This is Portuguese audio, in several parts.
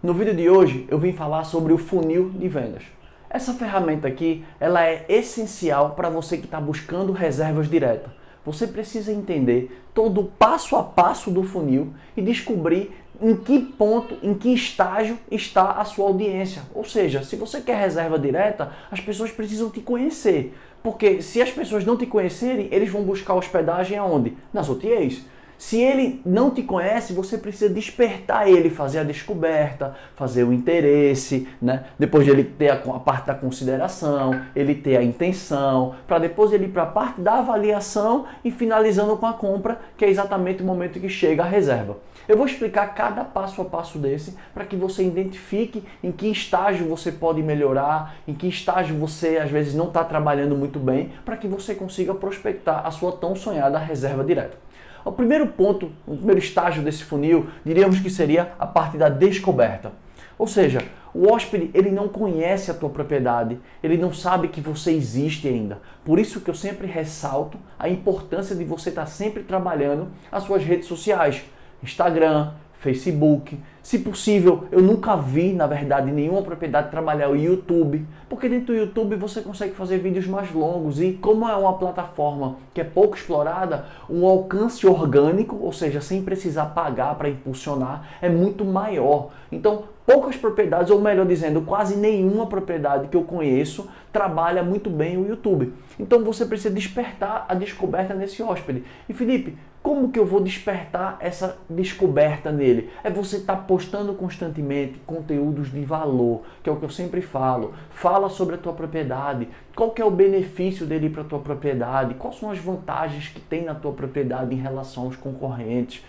No vídeo de hoje eu vim falar sobre o funil de vendas. Essa ferramenta aqui, ela é essencial para você que está buscando reservas diretas. Você precisa entender todo o passo a passo do funil e descobrir em que ponto, em que estágio está a sua audiência. Ou seja, se você quer reserva direta, as pessoas precisam te conhecer. Porque se as pessoas não te conhecerem, eles vão buscar hospedagem aonde? Nas OTAs. Se ele não te conhece, você precisa despertar ele, fazer a descoberta, fazer o interesse, né? Depois de ele ter a parte da consideração, ele ter a intenção, para depois ele ir para a parte da avaliação e finalizando com a compra, que é exatamente o momento que chega a reserva. Eu vou explicar cada passo a passo desse para que você identifique em que estágio você pode melhorar, em que estágio você às vezes não está trabalhando muito bem, para que você consiga prospectar a sua tão sonhada reserva direta. O primeiro ponto, o primeiro estágio desse funil, diríamos que seria a parte da descoberta. Ou seja, o hóspede ele não conhece a tua propriedade, ele não sabe que você existe ainda. Por isso que eu sempre ressalto a importância de você estar sempre trabalhando as suas redes sociais, Instagram, Facebook. Se possível, eu nunca vi, na verdade, nenhuma propriedade trabalhar o YouTube, porque dentro do YouTube você consegue fazer vídeos mais longos e como é uma plataforma que é pouco explorada, o alcance orgânico, ou seja, sem precisar pagar para impulsionar, é muito maior. Então, poucas propriedades, ou melhor dizendo, quase nenhuma propriedade que eu conheço trabalha muito bem o YouTube. Então você precisa despertar a descoberta nesse hóspede. E Felipe, como que eu vou despertar essa descoberta nele? É você estar postando constantemente conteúdos de valor, que é o que eu sempre falo. Fala sobre a tua propriedade, qual que é o benefício dele para a tua propriedade, quais são as vantagens que tem na tua propriedade em relação aos concorrentes.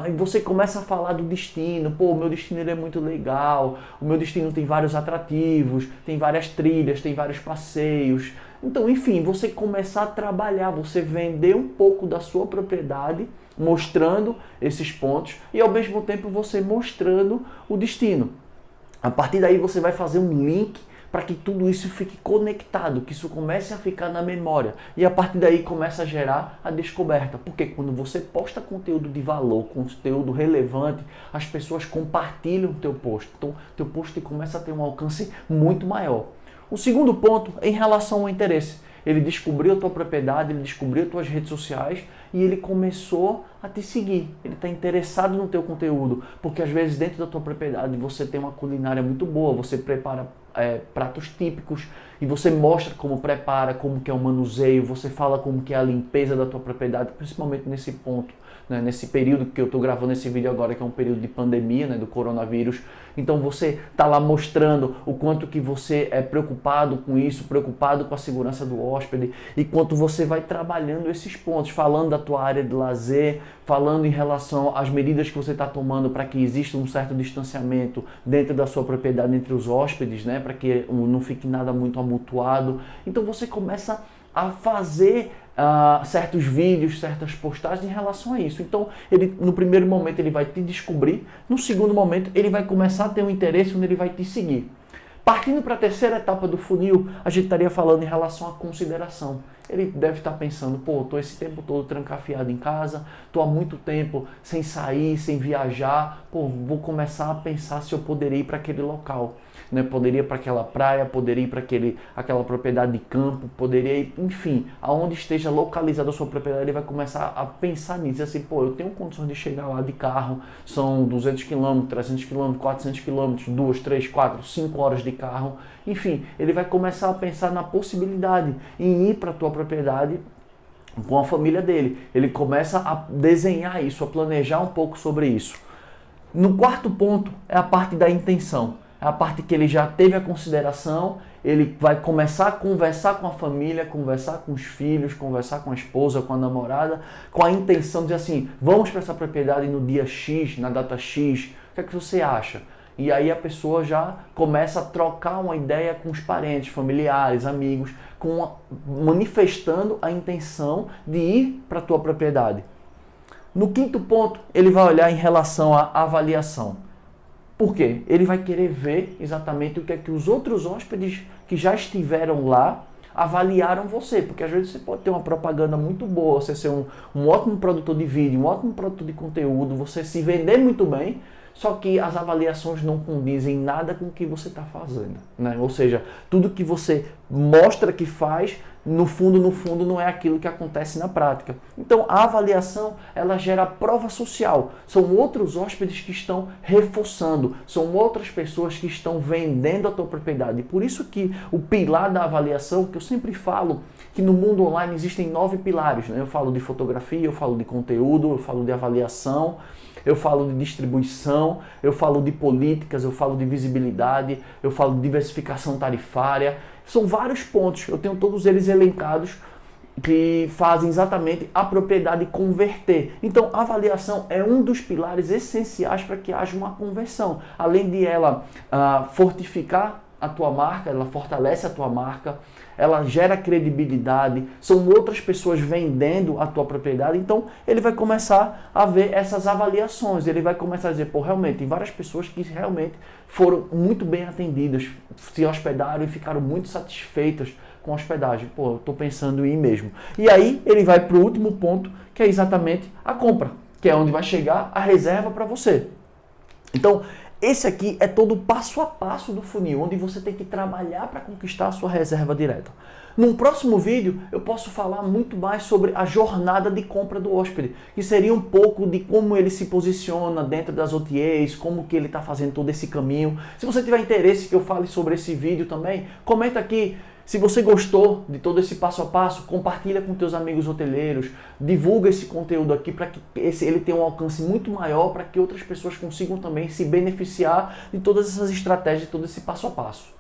E você começa a falar do destino. Pô, o meu destino ele é muito legal, o meu destino tem vários atrativos, tem várias trilhas, tem vários passeios. Então, enfim, você começar a trabalhar, você vender um pouco da sua propriedade, mostrando esses pontos e ao mesmo tempo você mostrando o destino. A partir daí você vai fazer um link para que tudo isso fique conectado, que isso comece a ficar na memória. E a partir daí começa a gerar a descoberta. Porque quando você posta conteúdo de valor, conteúdo relevante, as pessoas compartilham o teu post. Então, teu post começa a ter um alcance muito maior. O segundo ponto é em relação ao interesse. Ele descobriu a tua propriedade, ele descobriu as tuas redes sociais e ele começou a te seguir. Ele está interessado no teu conteúdo, porque às vezes dentro da tua propriedade você tem uma culinária muito boa, você prepara pratos típicos e você mostra como prepara, como que é o manuseio, você fala como que é a limpeza da tua propriedade, principalmente nesse ponto, né, nesse período que eu estou gravando esse vídeo agora, que é um período de pandemia, né, do coronavírus. Então você está lá mostrando o quanto que você é preocupado com isso, preocupado com a segurança do hóspede e quanto você vai trabalhando esses pontos, falando da tua área de lazer, falando em relação às medidas que você está tomando para que exista um certo distanciamento dentro da sua propriedade entre os hóspedes, né, para que não fique nada muito amontoado. Então você começa a fazer certos vídeos, certas postagens em relação a isso. Então, ele, no primeiro momento ele vai te descobrir, no segundo momento ele vai começar a ter um interesse onde ele vai te seguir. Partindo para a terceira etapa do funil, a gente estaria falando em relação à consideração. Ele deve estar pensando, pô, estou esse tempo todo trancafiado em casa, estou há muito tempo sem sair, sem viajar, pô, vou começar a pensar se eu poderia ir para aquele local, né? Poderia ir para aquela praia, poderia ir para aquela propriedade de campo, poderia ir, enfim, aonde esteja localizada a sua propriedade, ele vai começar a pensar nisso, assim, pô, eu tenho condições de chegar lá de carro, são 200 km, 300 km, 400 km, 2, 3, 4, 5 horas de carro, enfim, ele vai começar a pensar na possibilidade em ir para a tua propriedade com a família dele. Ele começa a desenhar isso, a planejar um pouco sobre isso. No quarto ponto é a parte da intenção. É a parte que ele já teve a consideração, ele vai começar a conversar com a família, conversar com os filhos, conversar com a esposa, com a namorada, com a intenção de dizer assim, vamos para essa propriedade no dia X, na data X, o que é que você acha? E aí a pessoa já começa a trocar uma ideia com os parentes, familiares, amigos, manifestando a intenção de ir para a tua propriedade. No quinto ponto, ele vai olhar em relação à avaliação. Por quê? Ele vai querer ver exatamente o que é que os outros hóspedes que já estiveram lá avaliaram você, porque às vezes você pode ter uma propaganda muito boa, você ser um ótimo produtor de vídeo, um ótimo produtor de conteúdo, você se vender muito bem, Só que as avaliações não condizem nada com o que você está fazendo, né? Ou seja, tudo que você mostra que faz, no fundo, não é aquilo que acontece na prática. Então, a avaliação, ela gera prova social. São outros hóspedes que estão reforçando, são outras pessoas que estão vendendo a tua propriedade. Por isso que o pilar da avaliação, que eu sempre falo, que no mundo online existem 9 pilares, né? Eu falo de fotografia, eu falo de conteúdo, eu falo de avaliação, eu falo de distribuição, eu falo de políticas, eu falo de visibilidade, eu falo de diversificação tarifária. São vários pontos, eu tenho todos eles elencados que fazem exatamente a propriedade converter. Então, a avaliação é um dos pilares essenciais para que haja uma conversão. Além de ela fortificar a tua marca, ela fortalece a tua marca, ela gera credibilidade, são outras pessoas vendendo a tua propriedade, então ele vai começar a ver essas avaliações, ele vai começar a dizer, pô, realmente, tem várias pessoas que realmente foram muito bem atendidas, se hospedaram e ficaram muito satisfeitas com a hospedagem. Pô, eu estou pensando em ir mesmo. E aí ele vai para o último ponto, que é exatamente a compra, que é onde vai chegar a reserva para você. Então, esse aqui é todo o passo a passo do funil, onde você tem que trabalhar para conquistar a sua reserva direta. Num próximo vídeo, eu posso falar muito mais sobre a jornada de compra do hóspede, que seria um pouco de como ele se posiciona dentro das OTAs, como que ele está fazendo todo esse caminho. Se você tiver interesse que eu fale sobre esse vídeo também, comenta aqui. Se você gostou de todo esse passo a passo, compartilha com teus amigos hoteleiros, divulga esse conteúdo aqui para que ele tenha um alcance muito maior, para que outras pessoas consigam também se beneficiar de todas essas estratégias, de todo esse passo a passo.